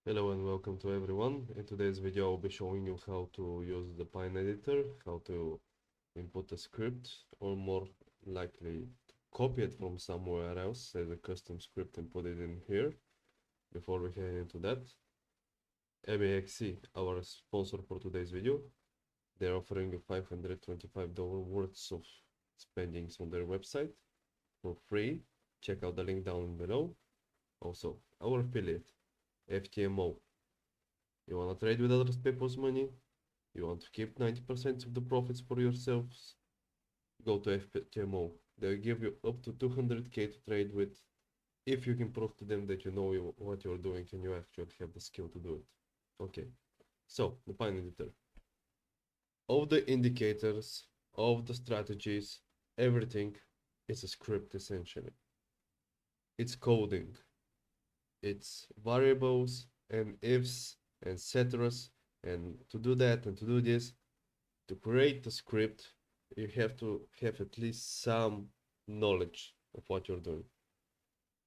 Hello and welcome to everyone. In today's video I'll be showing you how to use the Pine editor, how to input a script, or more likely to copy it from somewhere else as a custom script and put it in here. Before we head into that, MEXC, our sponsor for today's video, they're offering you $525 worth of spendings on their website for free. Check out the link down below. Also, our affiliate, FTMO. You want to trade with other people's money? You want to keep 90% of the profits for yourselves? Go to FTMO. They'll give you up to 200k to trade with if you can prove to them that you know what you're doing and you actually have the skill to do it. Okay, so the Pine editor. All the indicators, all the strategies, everything is a script essentially. It's coding. It's variables and ifs and ceteras, and to do that and to do this, to create the script, you have to have at least some knowledge of what you're doing.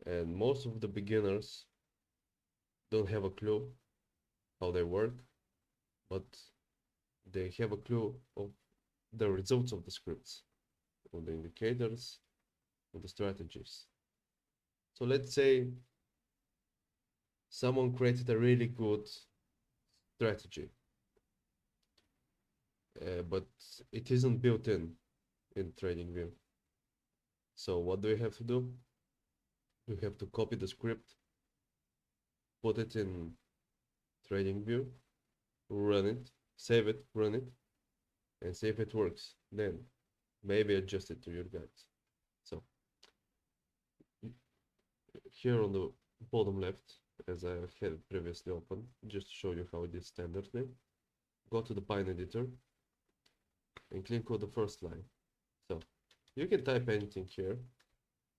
And most of the beginners don't have a clue how they work, but they have a clue of the results of the scripts, of the indicators, of the strategies. So let's say someone created a really good strategy, but it isn't built in Tradingview. So what do you have to do? You have to copy the script, put it in Tradingview, run it, save it, run it, and see if it works. Then maybe adjust it to your guides. So here on the bottom left, as I had previously opened, just to show you how it is standardly, go to the Pine editor and click on the first line. So you can type anything here.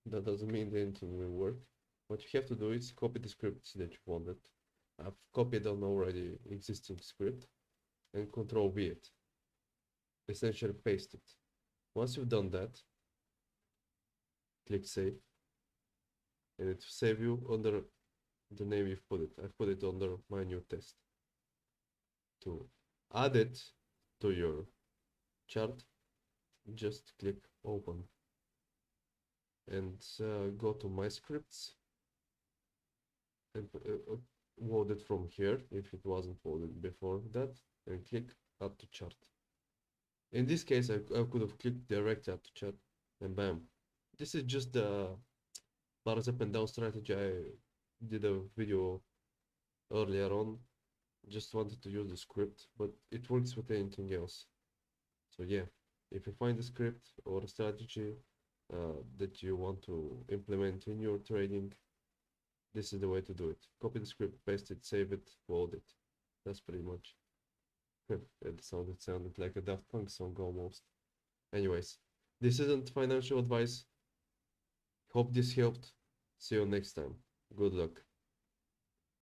That doesn't mean anything will work. What you have to do is copy the scripts that you wanted. I've copied an already existing script and Control V it. Essentially paste it. Once you've done that, click save, and it will save you under the name you've put it. I've put it under my new test. To add it to your chart, just click open and go to my scripts and load it from here if it wasn't loaded before that, and click add to chart. In this case I could have clicked direct add to chart and bam. This is just the bars up and down strategy I did a video earlier on. Just wanted to use the script, but it works with anything else. So yeah, if you find a script or a strategy that you want to implement in your trading, this is the way to do it. Copy the script, paste it, save it, load it. That's pretty much. It sounded like a Daft Punk song almost. Anyways, this isn't financial advice. Hope this helped. See you next time. Good luck.